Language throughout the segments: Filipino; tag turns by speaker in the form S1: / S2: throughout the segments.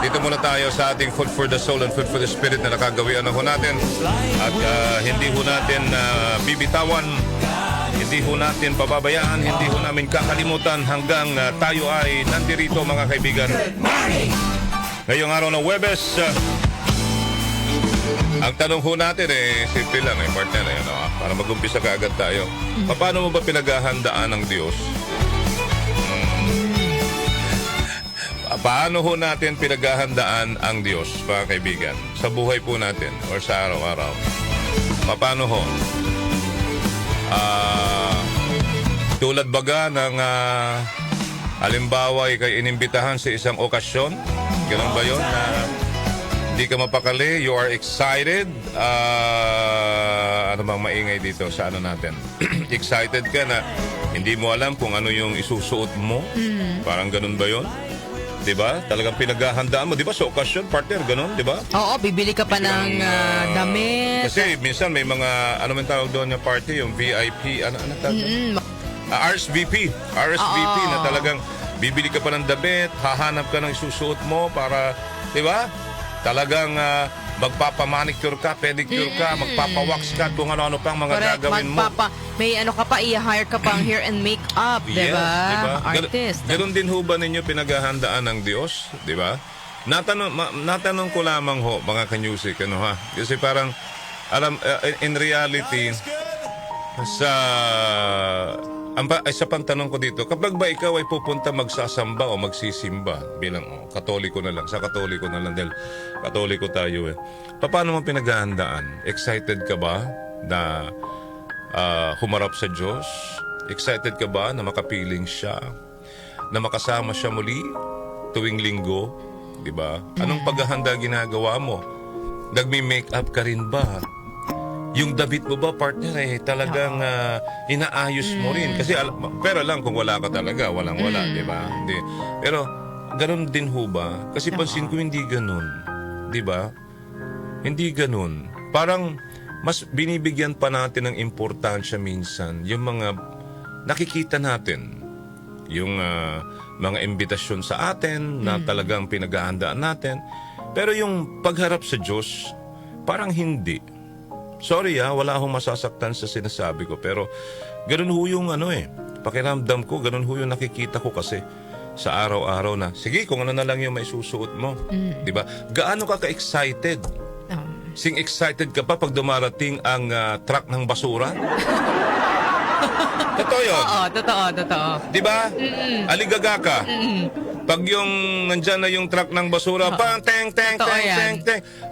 S1: dito muna tayo sa ating Food for the Soul and Food for the Spirit na nakagawian na ho natin. At hindi ho natin bibitawan, hindi ho natin pababayaan, hindi ho namin kakalimutan hanggang tayo ay nandirito mga kaibigan. Ngayong araw ng Huwebes, ang tanong ho natin simple lang partner, para mag-umpisa kaagad tayo. Paano mo ba pinaghahandaan ng Diyos? Paano ho natin pinaghahandaan ang Diyos, mga kaibigan? Sa buhay po natin or sa araw-araw. Paano ho? Tulad baga ng halimbawa ikay inimbitahan sa isang okasyon? Ganun ba yun? Hindi ka mapakali, you are excited. Ano bang maingay dito sa ano natin? Excited ka na hindi mo alam kung ano yung isusuot mo. Parang ganun ba yun? Diba? Talagang pinaghahandaan mo. Diba sa okasyon, partner, ganun, diba?
S2: Oo, bibili ka pa ng damit.
S1: Kasi minsan may mga, ano man tawag doon yung party, yung VIP, ano tawag doon? RSVP na talagang bibili ka pa ng damit, hahanap ka ng isusuot mo para, diba? Talagang magpapamanicure ka, pedicure ka, magpapawax ka, kung ano-ano pang mga gagawin mo.
S2: May ano ka pa, i-hire ka pang hair and makeup,
S1: Yes, diba?
S2: Artist.
S1: Ganun din ho ba ninyo pinaghahandaan ng Diyos? Diba? Natanong ko lamang ho, mga kanyusik, ano ha? Kasi parang, alam, in reality, isa pang tanong ko dito, kapag ba ikaw ay pupunta magsasamba o magsisimba bilang katoliko na lang, sa katoliko na lang dahil katoliko tayo paano mo pinaghahandaan? Excited ka ba na humarap sa Diyos? Excited ka ba na makapiling siya? Na makasama siya muli tuwing linggo? Diba? Anong paghahanda ginagawa mo? Nagmi-make up ka rin ba? Yung damit mo ba, partner, talagang inaayos mo rin. Kasi, pero lang kung wala ka talaga, walang-wala, di ba? Hindi. Pero, ganun din ho ba? Kasi pansin ko, hindi ganun. Di ba? Hindi ganun. Parang, mas binibigyan pa natin ng importansya minsan yung mga nakikita natin. Yung mga imbitasyon sa atin na talagang pinaghahandaan natin. Pero yung pagharap sa Diyos, parang hindi. Sorry wala akong masasaktan sa sinasabi ko. Pero ganun ho yung pakiramdam ko, ganun ho yung nakikita ko kasi sa araw-araw na, sige, kung ano na lang yung may susuot mo. Diba? Gaano ka ka-excited? Sing excited ka pa pag dumarating ang truck ng basura? Totoo yun?
S2: Oo, totoo.
S1: Diba? Aligaga ka. Pag yung nandyan na yung truck ng basura, pang teng.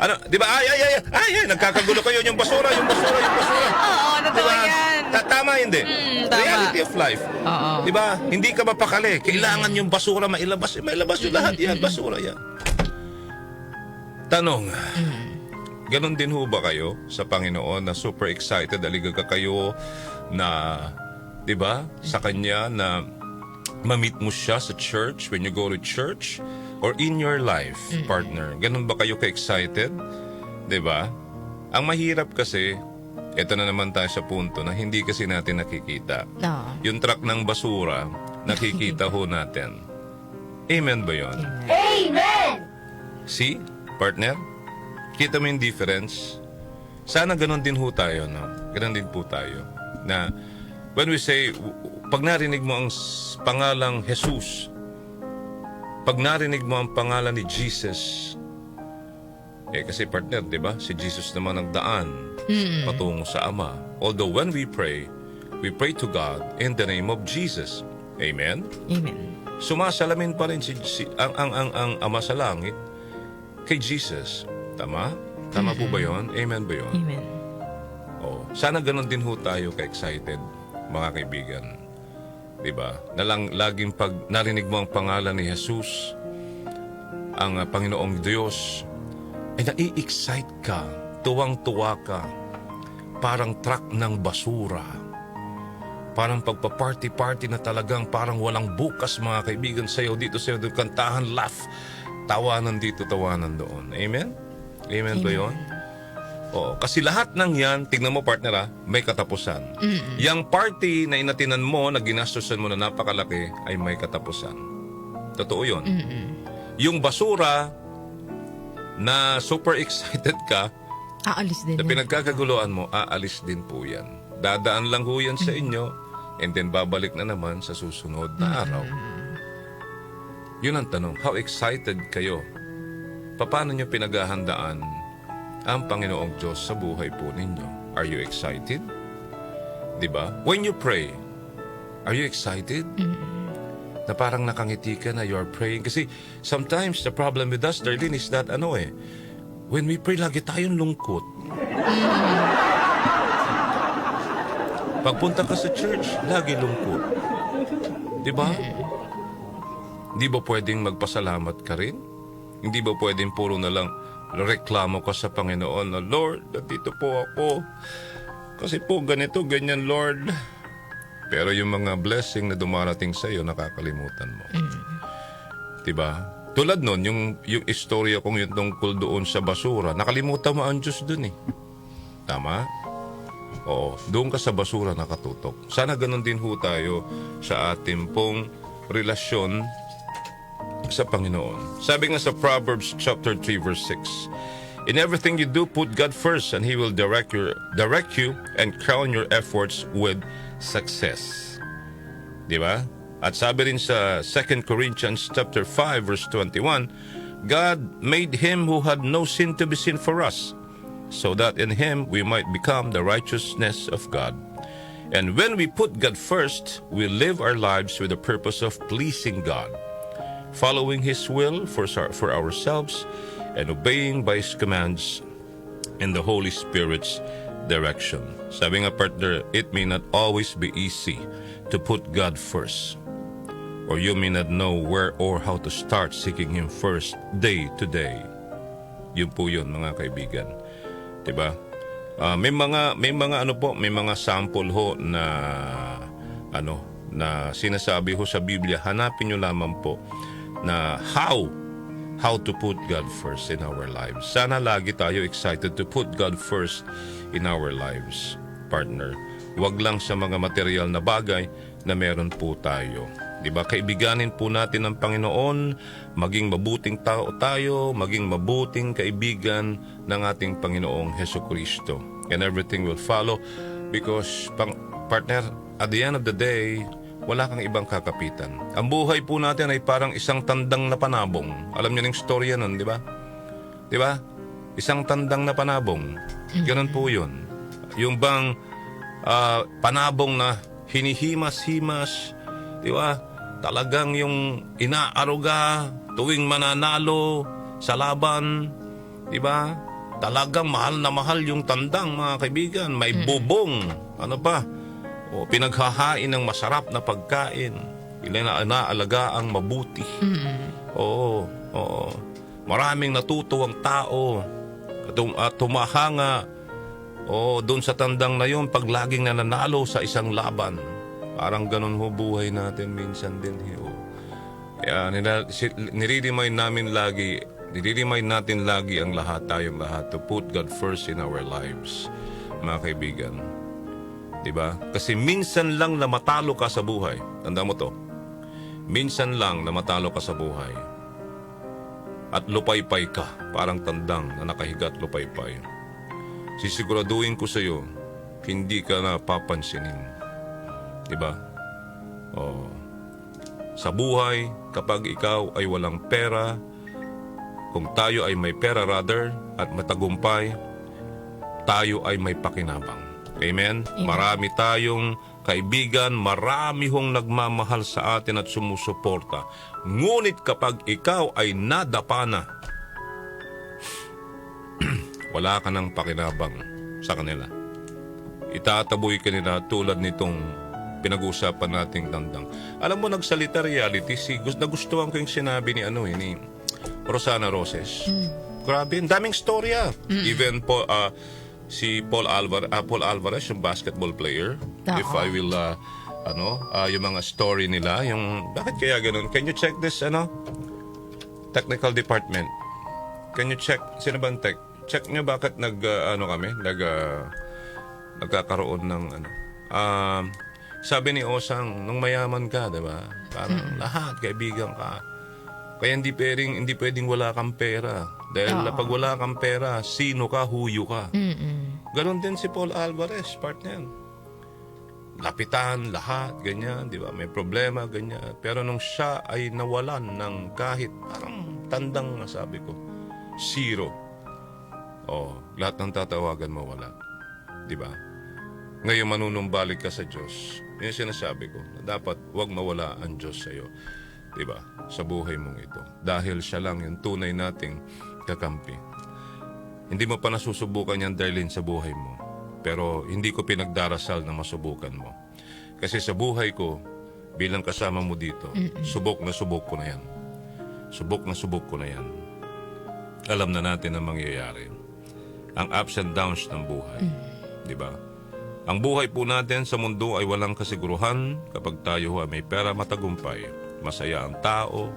S1: Ano, di ba? Ay, nagkakagulo kayo yung basura.
S2: Oo, totoo yan.
S1: Tama hindi.
S2: Tama.
S1: Reality of life.
S2: Oo.
S1: Di ba? Hindi ka mapakali. Kailangan yung basura mailabas. Mailabas yung lahat yan. Basura yan. Tanong. Ganon din ho ba kayo sa Panginoon na super excited? Aligaga kayo na, di ba? Sa Kanya na ma-meet mo siya sa church when you go to church or in your life, partner. Ganun ba kayo ka-excited? Diba? Ang mahirap kasi, eto na naman tayo sa punto na hindi kasi natin nakikita. Yung truck ng basura, nakikita ho natin. Amen ba yun?
S3: Amen!
S1: See, partner? Kita mo yung difference? Sana ganun din ho tayo, no? Ganun din po tayo. Na, when we say, pag narinig mo ang pangalang Jesus, pag narinig mo ang pangalan ni Jesus, kasi partner, di ba? Si Jesus naman ang daan patungo sa Ama. Although when we pray to God in the name of Jesus. Amen?
S2: Amen.
S1: Sumasalamin pa rin ang Ama sa langit kay Jesus. Tama? Tama po ba yun? Amen ba yun?
S2: Amen.
S1: Sana ganun din ho tayo ka-excited, mga kaibigan. Diba? Laging pag narinig mo ang pangalan ni Jesus, ang Panginoong Diyos, ay nai-excite ka, tuwang-tuwa ka, parang truck ng basura. Parang pagpa-party-party na talagang parang walang bukas, mga kaibigan, sayo dito, sayo doon, kantahan, laugh, tawanan dito, tawanan doon. Amen? Amen ba yun? Oo, kasi lahat ng yan, tignan mo partner may katapusan. Yang party na inatinan mo, na ginastosan mo na napakalaki, ay may katapusan. Totoo yun. Yung basura na super excited ka,
S2: Aalis din
S1: na
S2: yan.
S1: pinagkakaguluhan mo, aalis din po yan. Dadaan lang ho yan sa inyo, and then babalik na naman sa susunod na araw. Yun ang tanong, how excited kayo? Paano nyo pinaghahandaan ang Panginoong Diyos sa buhay po ninyo? Are you excited? Diba? When you pray, are you excited? Na parang nakangiti ka na you're praying. Kasi sometimes the problem with us, Darlene, is that when we pray, lagi tayong lungkot. Pagpunta ka sa church, lagi lungkot. Diba? Hindi ba pwedeng magpasalamat ka rin? Hindi ba pwedeng puro na lang reklamo ka sa Panginoon na, Lord, dito po ako. Kasi po ganito, ganyan, Lord. Pero yung mga blessing na dumarating sa iyo, nakakalimutan mo. Diba? Tulad nun, yung istorya kong yun tungkol doon sa basura, nakalimutan mo ang Diyos dun eh. Tama? Oo, doon ka sa basura nakatutok. Sana ganun din ho tayo sa ating pong relasyon sa Panginoon. Sabi nga sa Proverbs chapter 3 verse 6, in everything you do, put God first and He will direct you and crown your efforts with success. Di ba? At sabi rin sa 2 Corinthians chapter 5 verse 21, God made Him who had no sin to be sin for us, so that in Him we might become the righteousness of God. And when we put God first, we live our lives with the purpose of pleasing God, following His will for ourselves, and obeying by His commands in the Holy Spirit's direction. Sabi nga, partner, it may not always be easy to put God first, or you may not know where or how to start seeking Him first day to day. Yun po yun, mga kaibigan. Diba? May mga sample ho na na sinasabi ho sa Biblia. Hanapin nyo lamang po na how to put God first in our lives. Sana lagi tayo excited to put God first in our lives, partner. Huwag lang sa mga material na bagay na meron po tayo. Diba? Kaibiganin po natin ang Panginoon, maging mabuting tao tayo, maging mabuting kaibigan ng ating Panginoong Hesukristo. And everything will follow because, partner, at the end of the day, wala kang ibang kakapitan. Ang buhay po natin ay parang isang tandang na panabong. Alam niyo ng storya nun, di ba? Di ba? Isang tandang na panabong. Ganun po yun. Yung bang panabong na hinihimas-himas, di ba? Talagang yung inaaruga tuwing mananalo sa laban, di ba? Talagang mahal na mahal yung tandang, mga kaibigan. May bubong. Ano pa? O pinaghahain ng masarap na pagkain. Inaalagaan mabuti. Oo. Maraming natutuwang tao. At tumahanga doon sa tandang na yun pag laging nananalo sa isang laban. Parang ganun ho buhay natin minsan din. Kaya nire-remind natin lagi ang tayong lahat to put God first in our lives, mga kaibigan. Diba? Kasi minsan lang na matalo ka sa buhay. Tanda mo to. Minsan lang na matalo ka sa buhay. At lupaypay ka. Parang tandang na nakahiga at lupaypay. Sisiguraduhin ko sa iyo, hindi ka na papansinin. Diba? Sa buhay, kapag ikaw ay walang pera, kung tayo ay may pera rather, at matagumpay, tayo ay may pakinabang. Amen? Marami tayong kaibigan, marami hong nagmamahal sa atin at sumusuporta. Ngunit kapag ikaw ay nadapa na, wala ka ng pakinabang sa kanila. Itataboy ka nila tulad nitong pinag-uusapan nating tandang. Alam mo, nagsalita reality, nagustuhan ko yung sinabi ni Rosana Roses. Grabe, ang daming storya. Even po, si Paul Alvarez, yung basketball player. If I will, yung mga story nila, yung, bakit kaya ganun? Can you check this, technical department? Can you check, sino ba ang tech? Check nyo bakit nagkakaroon ng, sabi ni Osang, nung mayaman ka, diba? Parang lahat, kaibigan ka. Kaya hindi pwedeng wala kang pera. Dahil pag wala kang pera, sino ka, huyo ka.
S2: Mm-mm.
S1: Ganon din si Paul Alvarez, partner. Lapitan, lahat, ganyan, di ba? May problema, ganyan. Pero nung siya ay nawalan ng kahit parang tandang, sabi ko, zero. Lahat ng tatawagan mawala. Di ba? Ngayon manunumbalik ka sa Diyos. Yun yung sinasabi ko, na dapat wag mawala ang Diyos sa iyo. Di ba? Sa buhay mong ito. Dahil siya lang yung tunay nating kakampi. Hindi mo pa nasusubukan yan, Darlene, sa buhay mo. Pero hindi ko pinagdarasal na masubukan mo. Kasi sa buhay ko, bilang kasama mo dito, subok na subok ko na yan. Subok na subok ko na yan. Alam na natin ang mangyayari. Ang ups and downs ng buhay. Di ba? Ang buhay po natin sa mundo ay walang kasiguruhan. Kapag tayo ay may pera, matagumpay. Masaya ang tao.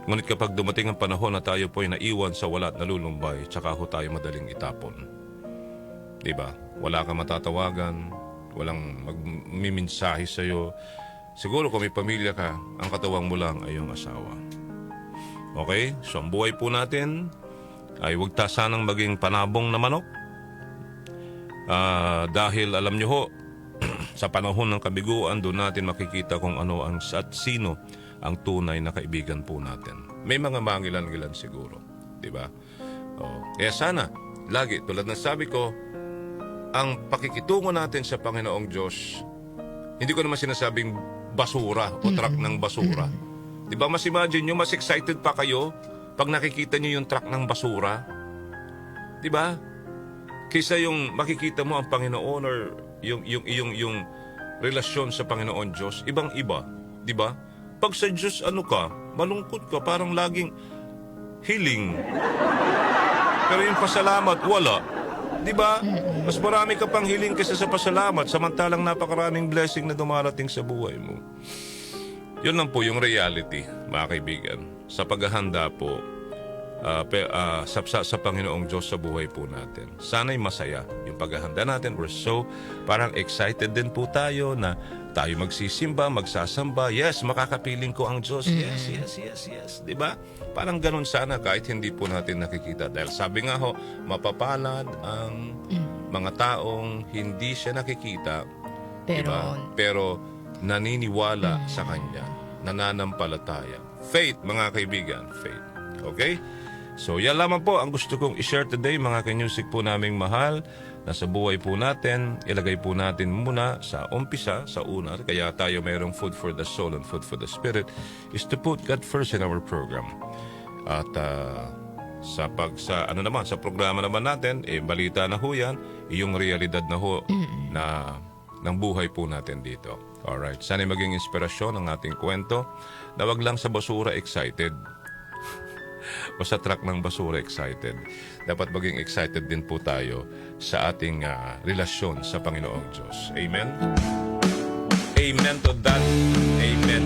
S1: Ngunit kapag dumating ang panahon na tayo po ay naiwan sa wala at nalulumbay, tsaka ho tayo madaling itapon. Diba? Wala kang matatawagan, walang magmiminsahe sa'yo. Siguro kung may pamilya ka, ang katawang mo lang ay yung asawa. Okay? So ang buhay po natin ay huwag sanang maging panabong na manok. Dahil alam nyo ho, sa panahon ng kabiguan, doon natin makikita kung ano ang at sino ang tunay na kaibigan po natin. May mga mangilan-ngilan siguro, di ba? Kaya sana, lagi, tulad ng sabi ko, ang pakikitungo natin sa Panginoong Diyos, hindi ko naman sinasabing basura o truck ng basura. Di ba, mas imagine nyo, mas excited pa kayo pag nakikita nyo yung truck ng basura. Di ba? Kaysa yung makikita mo ang Panginoon or yung relasyon sa Panginoon Diyos, ibang-iba. Di ba? Pag sa Diyos, malungkot ka, parang laging healing. Pero yung pasalamat, wala. Di ba? Mas marami ka pang healing kaysa sa pasalamat, samantalang napakaraming blessing na dumarating sa buhay mo. Yun lang po yung reality, mga kaibigan. Sa paghahanda po, sa Panginoong Diyos sa buhay po natin. Sana'y masaya yung paghahanda natin. We're so parang excited din po tayo na tayo magsisimba, magsasamba. Yes, makakapiling ko ang Diyos. Yes. Diba? Parang ganun sana kahit hindi po natin nakikita. Dahil sabi nga ho, mapapalad ang mga taong hindi siya nakikita.
S2: Pero,
S1: diba? Pero naniniwala sa Kanya. Nananampalataya. Faith, mga kaibigan. Faith. Okay? So, yan lamang po ang gusto kong i-share today, mga kanyusik po naming mahal, na sa buhay po natin, ilagay po natin muna sa umpisa, sa una, kaya tayo mayroong food for the soul and food for the spirit, is to put God first in our program. At sa programa naman natin, balita na ho yan, yung realidad na ho ng buhay po natin dito. Alright, sana'y maging inspirasyon ang ating kwento, na wag lang sa basura excited, o sa truck ng basura excited. Dapat maging excited din po tayo sa ating relasyon sa Panginoong Diyos. Amen? Amen to that. Amen.